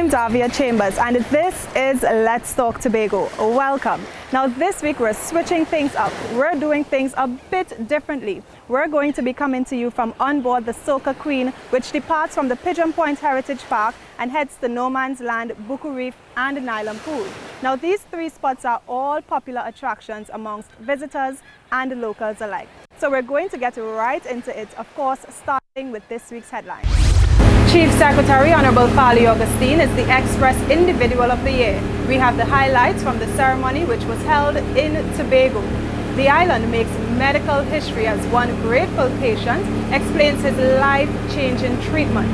I'm Davia Chambers, and this is Let's Talk Tobago. Welcome. Now this week we're switching things up. We're doing things a bit differently. We're going to be coming to you from on board the Soca Queen, which departs from the Pigeon Point Heritage Park and heads to No Man's Land, Buku Reef and Nylon Pool. Now these three spots are all popular attractions amongst visitors and locals alike. So we're going to get right into it, of course, starting with this week's headlines. Chief Secretary Honorable Fali Augustine is the Express Individual of the Year. We have the highlights from the ceremony, which was held in Tobago. The island makes medical history as one grateful patient explains his life-changing treatment.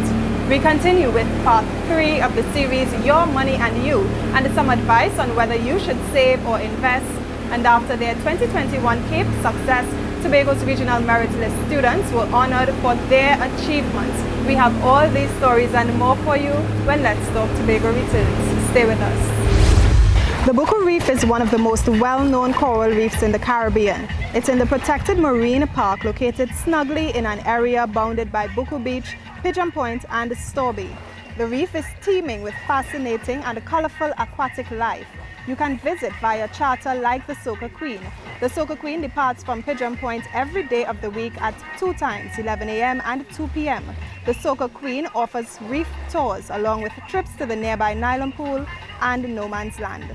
We continue with part 3 of the series Your Money and You, and some advice on whether you should save or invest. And after their 2021 Cape success, Tobago's Regional Merit List students were honored for their achievements. We have all these stories and more for you when Let's Talk Tobago returns. Stay with us. The Buku Reef is one of the most well-known coral reefs in the Caribbean. It's in the protected marine park located snugly in an area bounded by Buku Beach, Pigeon Point and Storby. The reef is teeming with fascinating and colorful aquatic life. You can visit via charter like the Soca Queen. The Soca Queen departs from Pigeon Point every day of the week at 2 times, 11 a.m. and 2 p.m. The Soca Queen offers reef tours along with trips to the nearby Nylon Pool and No Man's Land.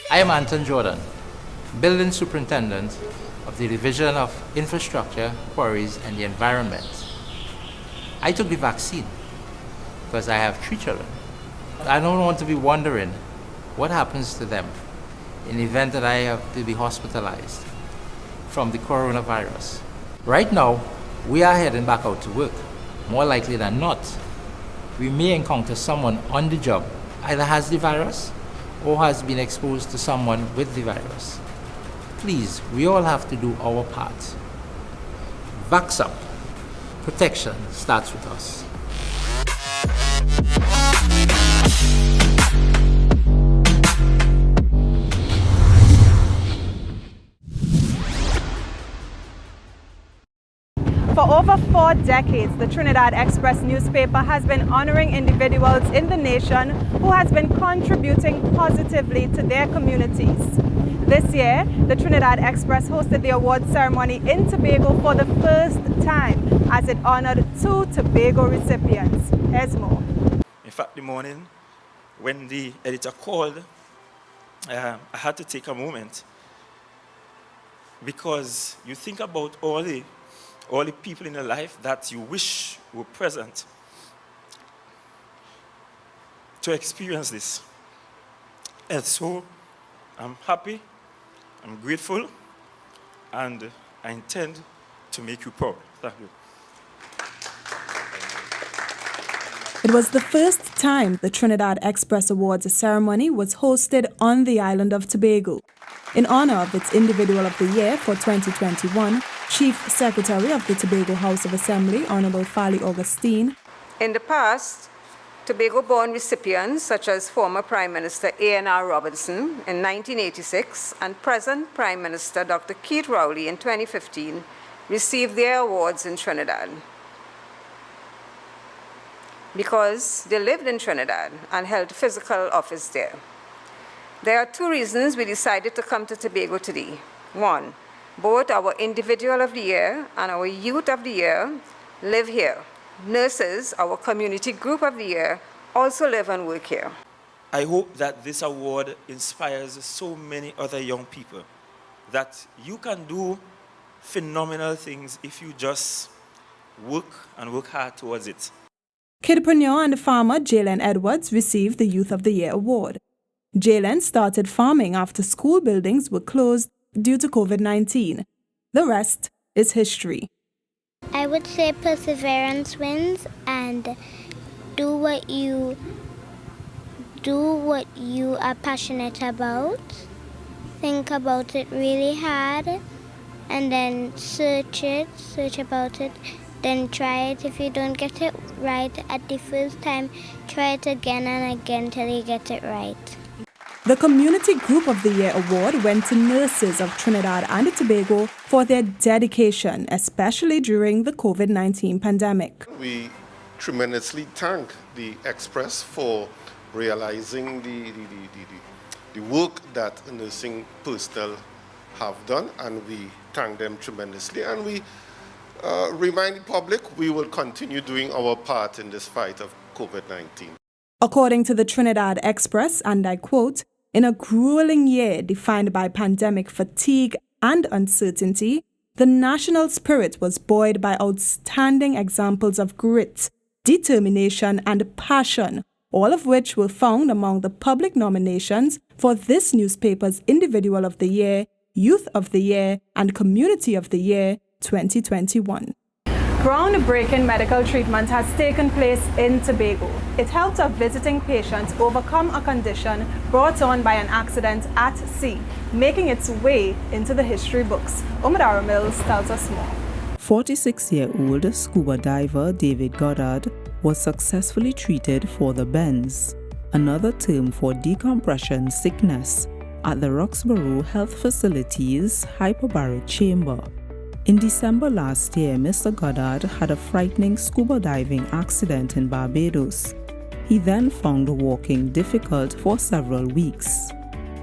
I am Anton Jordan, Building Superintendent of the Division of Infrastructure, Quarries and the Environment. I took the vaccine because I have 3 children. I don't want to be wondering what happens to them in the event that I have to be hospitalized from the coronavirus. Right now, we are heading back out to work. More likely than not, we may encounter someone on the job either has the virus or has been exposed to someone with the virus. Please, we all have to do our part. Vax up. Protection starts with us. For over 4 decades, the Trinidad Express newspaper has been honoring individuals in the nation who has been contributing positively to their communities. This year, the Trinidad Express hosted the award ceremony in Tobago for the first time as it honored 2 Tobago recipients. Here's more. In fact, the morning when the editor called, I had to take a moment because you think about all the people in your life that you wish were present to experience this. And so I'm happy, I'm grateful, and I intend to make you proud. Thank you. It was the first time the Trinidad Express Awards ceremony was hosted on the island of Tobago. In honor of its Individual of the Year for 2021, Chief Secretary of the Tobago House of Assembly, Honorable Fali Augustine. In the past, Tobago-born recipients such as former Prime Minister A.N.R. Robertson in 1986 and present Prime Minister Dr. Keith Rowley in 2015 received their awards in Trinidad because they lived in Trinidad and held physical office there. There are 2 reasons we decided to come to Tobago today. 1, both our Individual of the Year and our Youth of the Year live here. Nurses, our Community Group of the Year, also live and work here. I hope that this award inspires so many other young people that you can do phenomenal things if you just work and work hard towards it. Kidpreneur and farmer Jalen Edwards received the Youth of the Year award. Jalen started farming after school buildings were closed due to COVID-19. The rest is history. I would say perseverance wins, and do what you are passionate about. Think about it really hard and then search about it, then try it. If you don't get it right at the first time, try it again and again till you get it right. The Community Group of the Year award went to nurses of Trinidad and Tobago for their dedication, especially during the COVID-19 pandemic. We tremendously thank the Express for realizing the work that nursing personnel have done, and we thank them tremendously. And we remind the public we will continue doing our part in this fight of COVID-19. According to the Trinidad Express, and I quote, "In a grueling year defined by pandemic fatigue and uncertainty, the national spirit was buoyed by outstanding examples of grit, determination, and passion, all of which were found among the public nominations for this newspaper's Individual of the Year, Youth of the Year, and Community of the Year 2021. Groundbreaking medical treatment has taken place in Tobago. It helped a visiting patient overcome a condition brought on by an accident at sea, making its way into the history books. Omadara Mills tells us more. 46-year-old scuba diver David Goddard was successfully treated for the bends, another term for decompression sickness, at the Roxborough Health Facility's hyperbaric chamber. In December last year, Mr. Goddard had a frightening scuba diving accident in Barbados. He then found walking difficult for several weeks.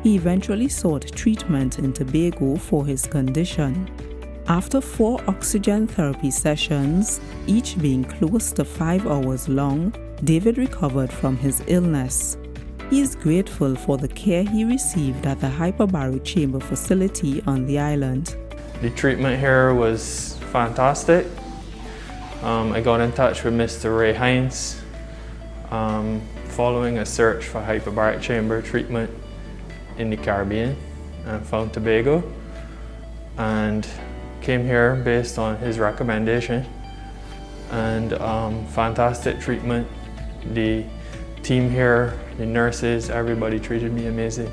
He eventually sought treatment in Tobago for his condition. After 4 oxygen therapy sessions, each being close to 5 hours long, David recovered from his illness. He is grateful for the care he received at the hyperbaric chamber facility on the island. The treatment here was fantastic. I got in touch with Mr. Ray Hines following a search for hyperbaric chamber treatment in the Caribbean, and found Tobago and came here based on his recommendation, and fantastic treatment. The team here, the nurses, everybody treated me amazing.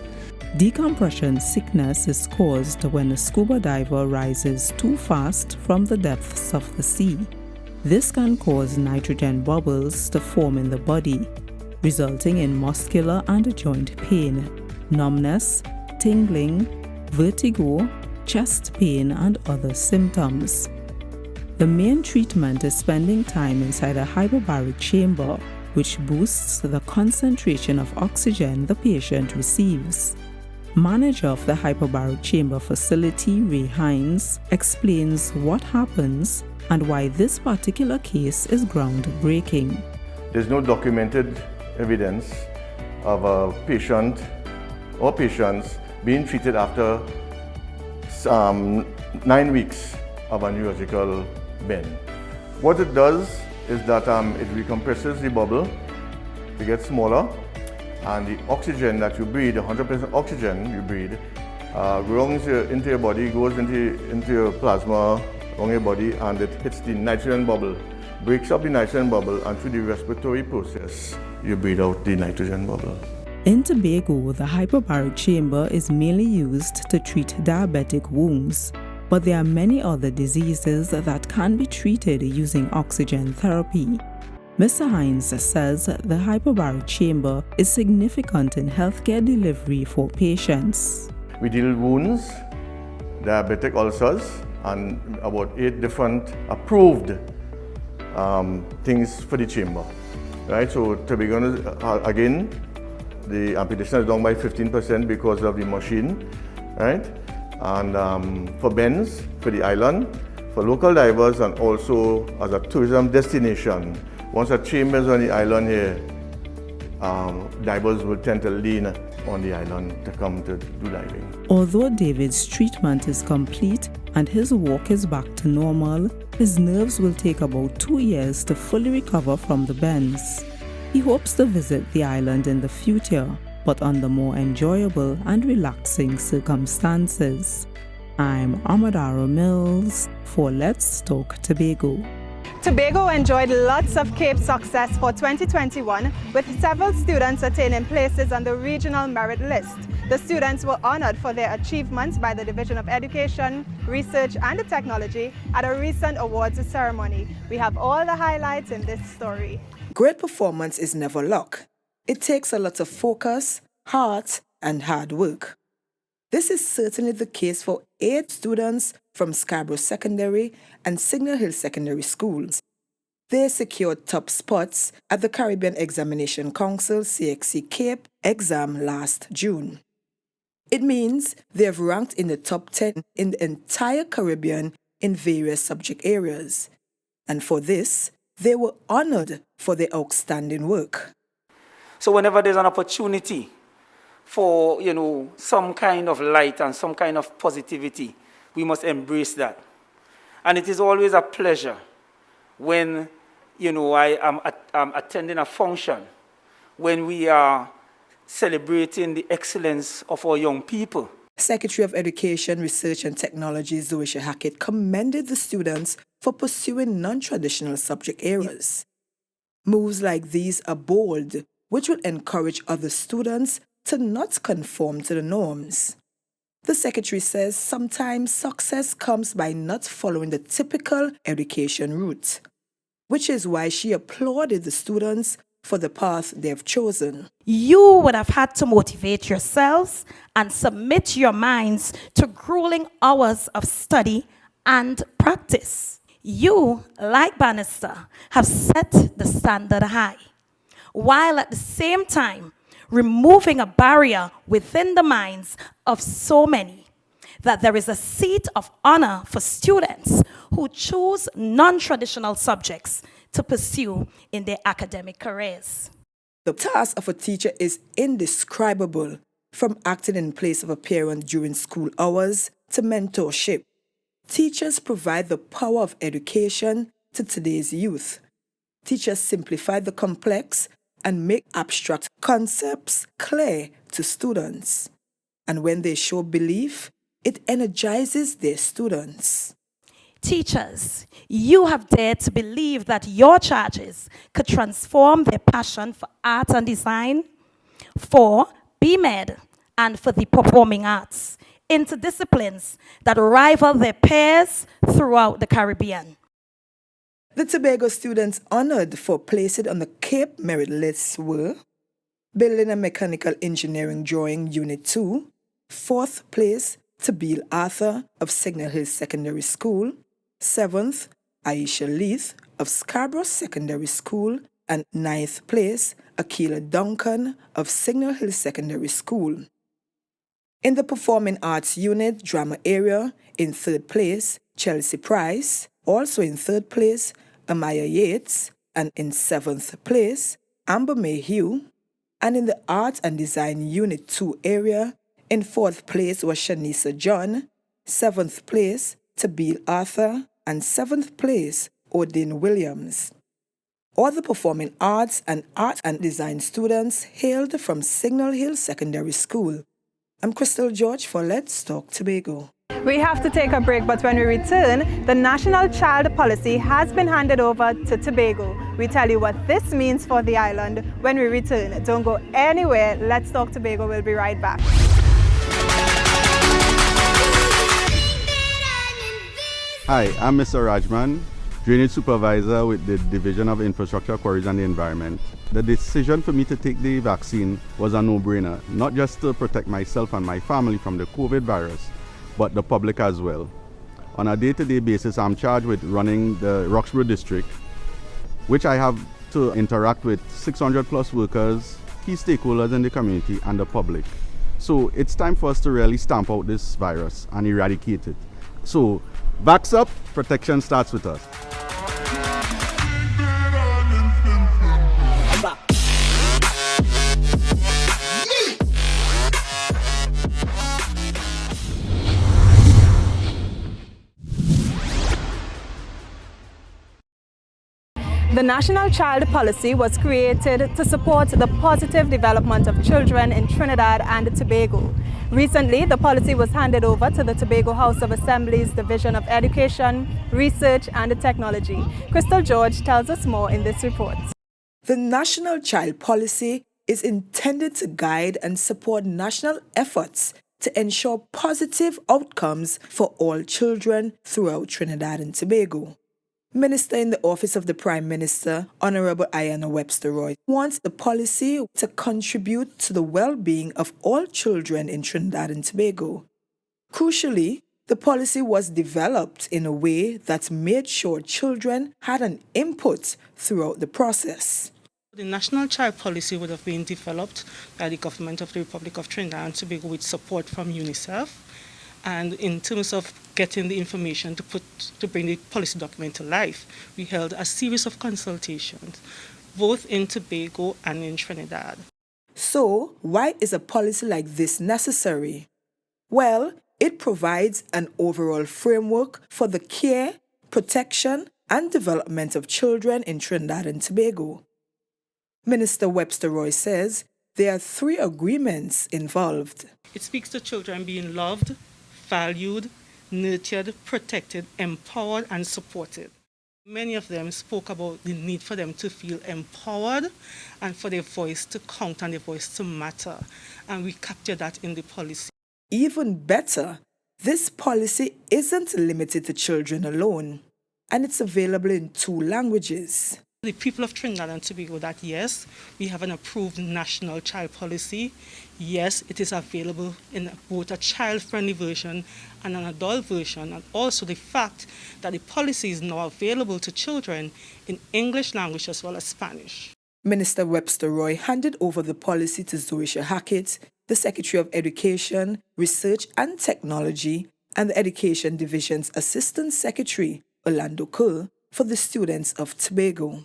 Decompression sickness is caused when a scuba diver rises too fast from the depths of the sea. This can cause nitrogen bubbles to form in the body, resulting in muscular and joint pain, numbness, tingling, vertigo, chest pain, and other symptoms. The main treatment is spending time inside a hyperbaric chamber, which boosts the concentration of oxygen the patient receives. Manager of the hyperbaric chamber facility, Ray Hines, explains what happens and why this particular case is groundbreaking. There's no documented evidence of a patient or patients being treated after 9 weeks of a neurological bend. What it does is that it recompresses the bubble, it gets smaller, and the oxygen that you breathe, 100% oxygen you breathe, runs into your body, goes into your plasma, around your body, and it hits the nitrogen bubble, breaks up the nitrogen bubble, and through the respiratory process, you breathe out the nitrogen bubble. In Tobago, the hyperbaric chamber is mainly used to treat diabetic wounds, but there are many other diseases that can be treated using oxygen therapy. Mr. Hines says the hyperbaric chamber is significant in healthcare delivery for patients. We deal with wounds, diabetic ulcers, and about 8 different approved things for the chamber. Right, so Tobago, again, the amputation is down by 15% because of the machine, right? And for bends, for the island, for local divers, and also as a tourism destination. Once a chamber is on the island here, divers will tend to lean on the island to come to do diving. Although David's treatment is complete and his walk is back to normal, his nerves will take about 2 years to fully recover from the bends. He hopes to visit the island in the future, but under more enjoyable and relaxing circumstances. I'm Amadara Mills for Let's Talk Tobago. Tobago enjoyed lots of Cape success for 2021, with several students attaining places on the regional merit list. The students were honored for their achievements by the Division of Education, Research and Technology at a recent awards ceremony. We have all the highlights in this story. Great performance is never luck. It takes a lot of focus, heart, and hard work. This is certainly the case for 8 students from Scarborough Secondary and Signal Hill Secondary Schools. They secured top spots at the Caribbean Examination Council CXC Cape exam last June. It means they have ranked in the top 10 in the entire Caribbean in various subject areas. And for this, they were honored for their outstanding work. So whenever there's an opportunity for, some kind of light and some kind of positivity, we must embrace that. And it is always a pleasure when, I am attending a function, when we are celebrating the excellence of our young people. Secretary of Education, Research and Technology Zoe Hackett commended the students for pursuing non-traditional subject areas. Moves like these are bold, which will encourage other students to not conform to the norms. The secretary says sometimes success comes by not following the typical education route, which is why she applauded the students for the path they have chosen. You would have had to motivate yourselves and submit your minds to grueling hours of study and practice. You, like Bannister, have set the standard high, while at the same time removing a barrier within the minds of so many that there is a seat of honor for students who choose non-traditional subjects to pursue in their academic careers. The task of a teacher is indescribable, from acting in place of a parent during school hours to mentorship. Teachers provide the power of education to today's youth. Teachers simplify the complex and make abstract concepts clear to students. And when they show belief, it energizes their students. Teachers, you have dared to believe that your charges could transform their passion for art and design, for BMed, and for the performing arts into disciplines that rival their peers throughout the Caribbean. The Tobago students honored for placing on the Cape Merit List were Building and Mechanical Engineering Drawing Unit 2, 4th place, Tabeel Arthur of Signal Hill Secondary School, 7th, Aisha Leith of Scarborough Secondary School, and 9th place, Akila Duncan of Signal Hill Secondary School. In the Performing Arts Unit Drama area, in 3rd place, Chelsea Price, also in 3rd place, Amaya Yates, and in 7th place, Amber Mayhew, and in the Art and Design Unit 2 area, in 4th place was Shanisa John, 7th place, Tabeel Arthur, and 7th place, Odin Williams. All the performing arts and art and design students hailed from Signal Hill Secondary School. I'm Crystal George for Let's Talk Tobago. We have to take a break, but when we return, the National Child Policy has been handed over to Tobago. We tell you what this means for the island when we return. Don't go anywhere. Let's Talk Tobago. We'll be right back. Hi, I'm Mr. Rajman, Drainage Supervisor with the Division of Infrastructure, Quarries and the Environment. The decision for me to take the vaccine was a no-brainer, not just to protect myself and my family from the COVID virus, but the public as well. On a day-to-day basis, I'm charged with running the Roxborough district, which I have to interact with 600 plus workers, key stakeholders in the community and the public. So it's time for us to really stamp out this virus and eradicate it. So vax up, protection starts with us. The National Child Policy was created to support the positive development of children in Trinidad and Tobago. Recently, the policy was handed over to the Tobago House of Assembly's Division of Education, Research and Technology. Crystal George tells us more in this report. The National Child Policy is intended to guide and support national efforts to ensure positive outcomes for all children throughout Trinidad and Tobago. Minister in the Office of the Prime Minister, Honorable Ayanna Webster Roy, wants the policy to contribute to the well-being of all children in Trinidad and Tobago. Crucially, the policy was developed in a way that made sure children had an input throughout the process. The National Child Policy would have been developed by the Government of the Republic of Trinidad and Tobago with support from UNICEF. And in terms of getting the information to bring the policy document to life, we held a series of consultations, both in Tobago and in Trinidad. So, why is a policy like this necessary? Well, it provides an overall framework for the care, protection, and development of children in Trinidad and Tobago. Minister Webster Roy says there are 3 agreements involved. It speaks to children being loved, valued, nurtured, protected, empowered, and supported. Many of them spoke about the need for them to feel empowered and for their voice to count and their voice to matter. And we captured that in the policy. Even better, this policy isn't limited to children alone, and it's available in 2 languages. The people of Trinidad and Tobago that yes, we have an approved national child policy. Yes, it is available in both a child-friendly version and an adult version, and also the fact that the policy is now available to children in English language as well as Spanish. Minister Webster Roy handed over the policy to Zoisha Hackett, the Secretary of Education, Research and Technology, and the Education Division's Assistant Secretary, Orlando Kerr, for the students of Tobago.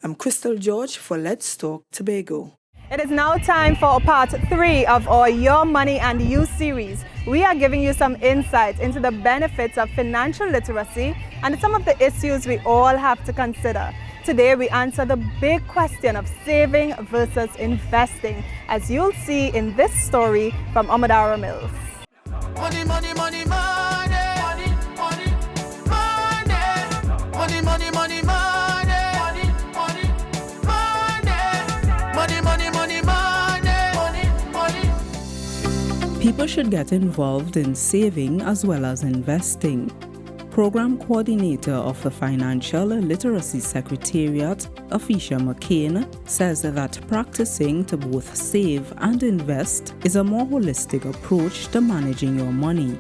I'm Crystal George for Let's Talk Tobago. It is now time for part 3 of our Your Money and You series. We are giving you some insights into the benefits of financial literacy and some of the issues we all have to consider. Today we answer the big question of saving versus investing, as you'll see in this story from Amadara Mills. Money, money, money, money, money, money, money, money, money, money, money. People should get involved in saving as well as investing. Program Coordinator of the Financial Literacy Secretariat, Afisha McCain, says that practicing to both save and invest is a more holistic approach to managing your money.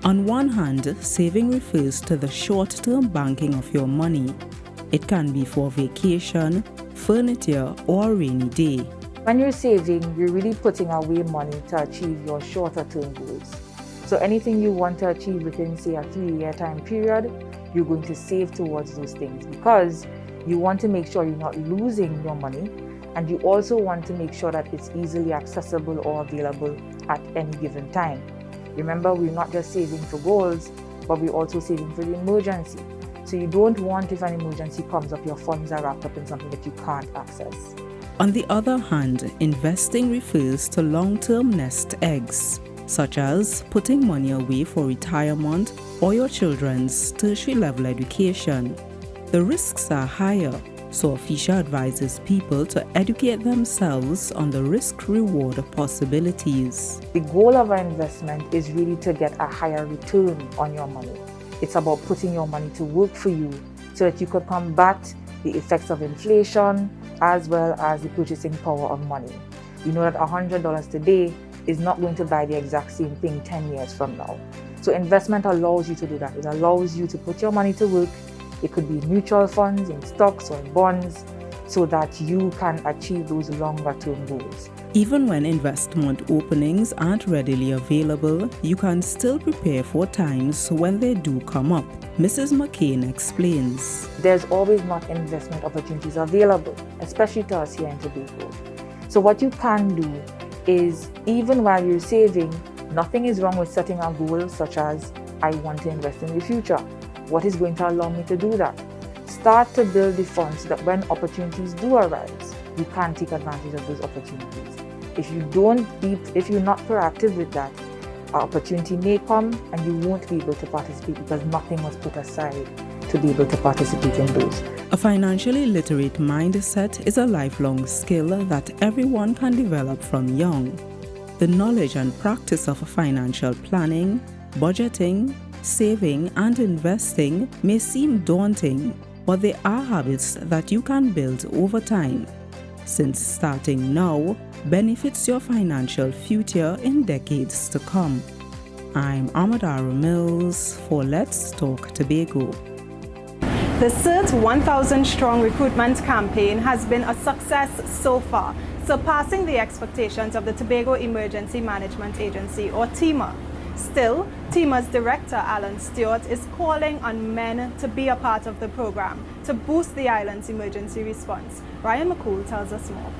On one hand, saving refers to the short-term banking of your money. It can be for vacation, furniture, or a rainy day. When you're saving, you're really putting away money to achieve your shorter term goals. So anything you want to achieve within, say, a 3-year time period, you're going to save towards those things because you want to make sure you're not losing your money, and you also want to make sure that it's easily accessible or available at any given time. Remember, we're not just saving for goals, but we're also saving for the emergency. So you don't want, if an emergency comes up, your funds are wrapped up in something that you can't access. On the other hand, investing refers to long-term nest eggs, such as putting money away for retirement or your children's tertiary level education. The risks are higher, so Afisha advises people to educate themselves on the risk-reward possibilities. The goal of our investment is really to get a higher return on your money. It's about putting your money to work for you so that you could combat the effects of inflation as well as the purchasing power of money. You know that $100 today is not going to buy the exact same thing 10 years from now. So investment allows you to do that. It allows you to put your money to work. It could be in mutual funds, in stocks or in bonds, so that you can achieve those longer term goals. Even when investment openings aren't readily available, you can still prepare for times when they do come up. Mrs. McCain explains. There's always not investment opportunities available, especially to us here in Tobago. So what you can do is, even while you're saving, nothing is wrong with setting a goal such as, I want to invest in the future. What is going to allow me to do that? Start to build the funds so that when opportunities do arise, you can take advantage of those opportunities. If you're not proactive with that, an opportunity may come and you won't be able to participate because nothing was put aside to be able to participate in those. A financially literate mindset is a lifelong skill that everyone can develop from young. The knowledge and practice of financial planning, budgeting, Saving and investing may seem daunting, but they are habits that you can build over time, since starting now benefits your financial future in decades to come. I'm Amadara Mills for Let's Talk Tobago. The CERT 1,000 Strong recruitment campaign has been a success so far, surpassing the expectations of the Tobago Emergency Management Agency, or TEMA. Still, TEMA's director, Alan Stewart, is calling on men to be a part of the program to boost the island's emergency response. Ryan McCool tells us more.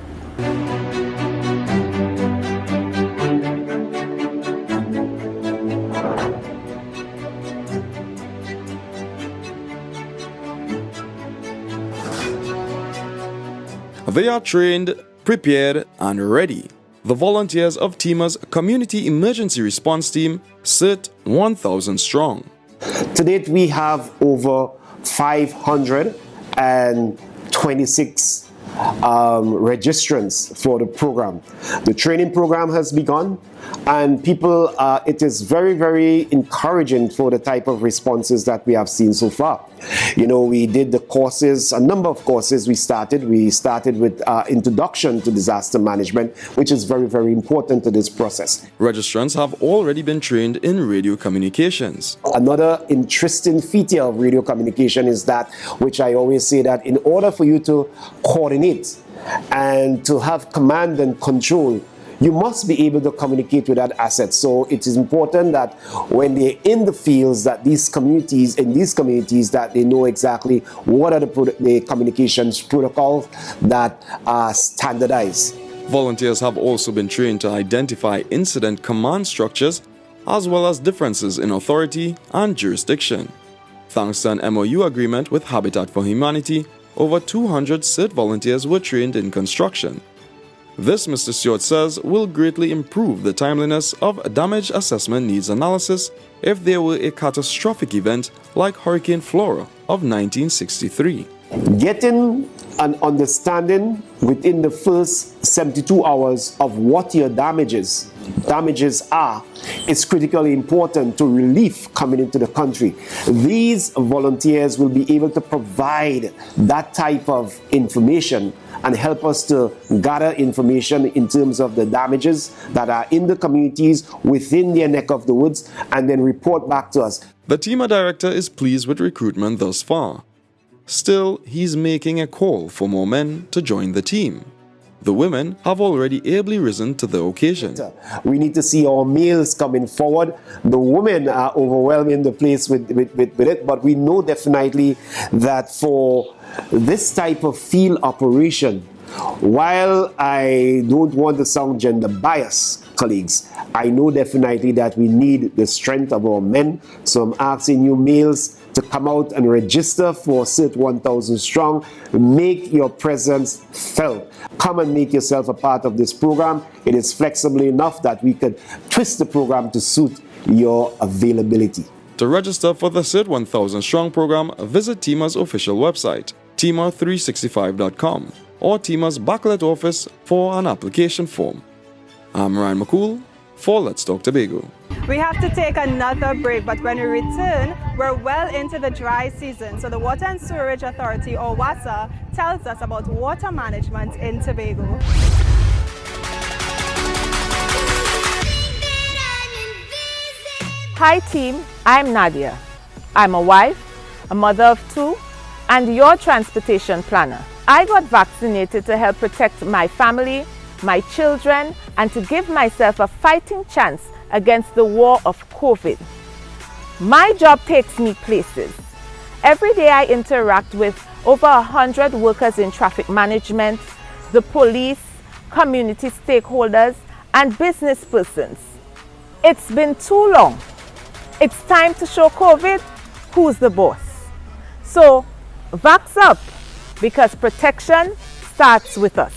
They are trained, prepared, and ready. The volunteers of TEMA's Community Emergency Response Team sit 1,000 strong. To date, we have over 526 registrants for the program. The training program has begun, and people, it is very, very encouraging for the type of responses that we have seen so far. You know, we did the courses, a number of courses we started. We started with Introduction to Disaster Management, which is very, very important to this process. Registrants have already been trained in radio communications. Another interesting feature of radio communication is that, which I always say, that in order for you to coordinate and to have command and control, you must be able to communicate with that asset. So it is important that when they're in the fields, that these communities, that they know exactly what are the communications protocols that are standardized. Volunteers have also been trained to identify incident command structures as well as differences in authority and jurisdiction. Thanks to an MOU agreement with Habitat for Humanity, over 200 CERT volunteers were trained in construction. This, Mr. Stewart says, will greatly improve the timeliness of damage assessment needs analysis if there were a catastrophic event like Hurricane Flora of 1963. Getting an understanding within the first 72 hours of what your damages are is critically important to relief coming into the country. These volunteers will be able to provide that type of information and help us to gather information in terms of the damages that are in the communities within their neck of the woods and then report back to us. The TEMA director is pleased with recruitment thus far. Still, he's making a call for more men to join the team. The women have already ably risen to the occasion. We need to see our males coming forward. The women are overwhelming the place with it, but we know definitely that for this type of field operation, while I don't want to sound gender biased, colleagues, I know definitely that we need the strength of our men. So I'm asking you males to come out and register for CERT 1,000 Strong. Make your presence felt. Come and make yourself a part of this program. It is flexible enough that we could twist the program to suit your availability. To register for the CERT 1,000 Strong program, visit TEMA's official website, tema365.com, or TEMA's Backlet office for an application form. I'm Ryan McCool for Let's Talk Tobago. We have to take another break, but when we return, we're well into the dry season. So the Water and Sewerage Authority, or WASA, tells us about water management in Tobago. Hi team, I'm Nadia. I'm a wife, a mother of two, and your transportation planner. I got vaccinated to help protect my family, my children, and to give myself a fighting chance against the war of COVID. My job takes me places. Every day I interact with over 100 workers in traffic management, the police, community stakeholders, and business persons. It's been too long. It's time to show COVID who's the boss. So, vax up, because protection starts with us.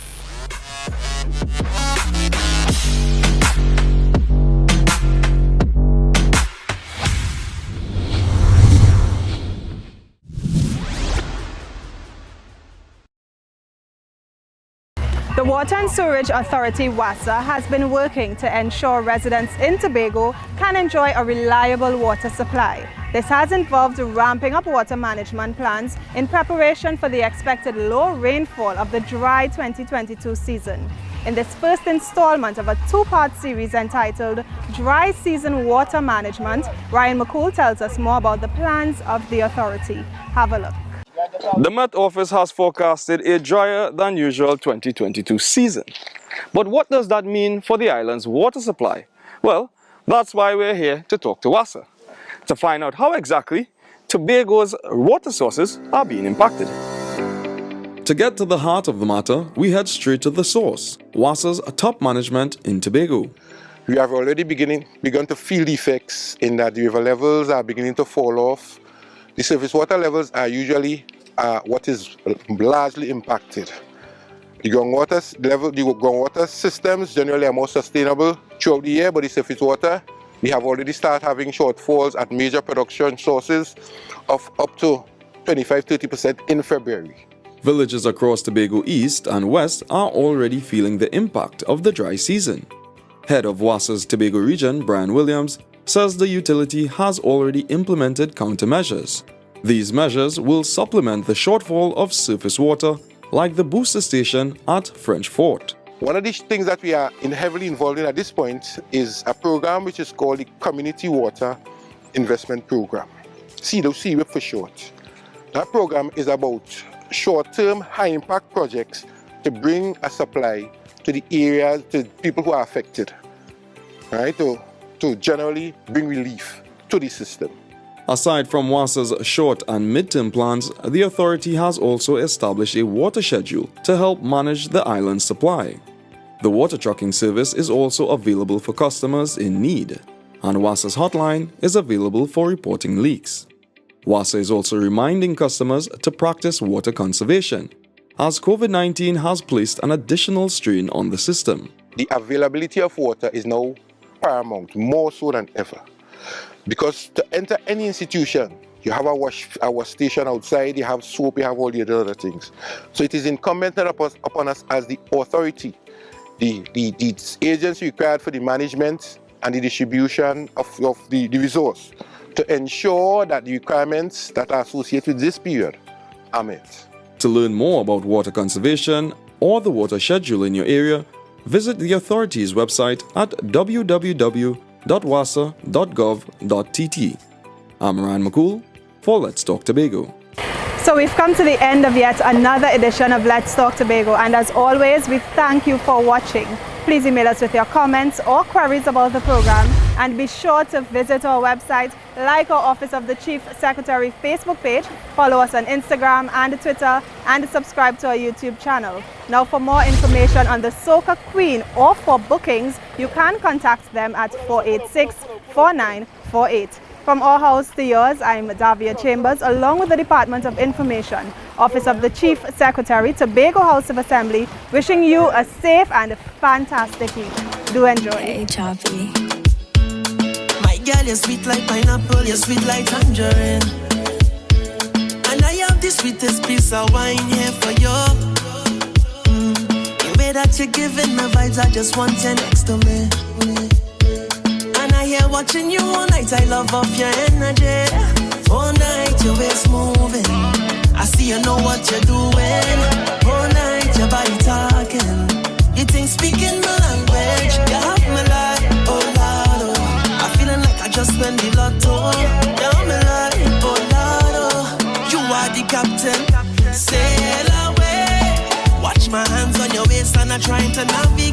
The Water and Sewerage Authority WASA has been working to ensure residents in Tobago can enjoy a reliable water supply. This has involved ramping up water management plans in preparation for the expected low rainfall of the dry 2022 season. In this first installment of a two-part series entitled Dry Season Water Management, Ryan McCool tells us more about the plans of the authority. Have a look. The Met Office has forecasted a drier than usual 2022 season. But what does that mean for the island's water supply? Well, that's why we're here to talk to WASA, to find out how exactly Tobago's water sources are being impacted. To get to the heart of the matter, we head straight to the source, WASA's top management in Tobago. We have already begun to feel the effects in that the river levels are beginning to fall off. The surface water levels are usually what is largely impacted. The groundwater systems generally are more sustainable throughout the year, but the surface water, we have already started having shortfalls at major production sources of up to 25-30% in February. Villages across Tobago East and West are already feeling the impact of the dry season. Head of WASA's Tobago region, Brian Williams, says the utility has already implemented countermeasures. These measures will supplement the shortfall of surface water, like the booster station at French Fort. One of the things that we are heavily involved in at this point is a program which is called the Community Water Investment Program, CWIP for short. That program is about short-term, high-impact projects to bring a supply to the areas, to people who are affected, right? To generally bring relief to the system. Aside from WASA's short and mid-term plans, the authority has also established a water schedule to help manage the island's supply. The water trucking service is also available for customers in need, and WASA's hotline is available for reporting leaks. WASA is also reminding customers to practice water conservation, as COVID-19 has placed an additional strain on the system. The availability of water is now paramount, more so than ever. Because to enter any institution, you have a wash station outside, you have soap, you have all the other things. So it is incumbent upon us as the authority, the agency required for the management and the distribution of the resource, to ensure that the requirements that are associated with this period are met. To learn more about water conservation or the water schedule in your area, visit the authority's website at www.wasa.gov.tt. I'm Ryan McCool for Let's Talk Tobago. So we've come to the end of yet another edition of Let's Talk Tobago, and as always, we thank you for watching. Please email us with your comments or queries about the program, and be sure to visit our website, like our Office of the Chief Secretary Facebook page, follow us on Instagram and Twitter, and subscribe to our YouTube channel. Now, for more information on the Soca Queen or for bookings, you can contact them at 486-4948. From our house to yours, I'm Davia Chambers, along with the Department of Information, Office of the Chief Secretary, Tobago House of Assembly, wishing you a safe and fantastic week. Do enjoy. Hey, Choppy. My girl, you're sweet like pineapple, you're sweet like tangerine. And I have the sweetest piece of wine here for you. The way that you're giving me vibes, I just want you next to me. Here watching you all night, I love off your energy. All night your waist moving, I see you know what you're doing. All night your body talking, you think speaking my language. You have me like, oh Lord, oh. I'm feeling like I just won the lotto. You have me like, oh Lord, oh. You are the captain, sail away. Watch my hands on your waist and I'm trying to navigate.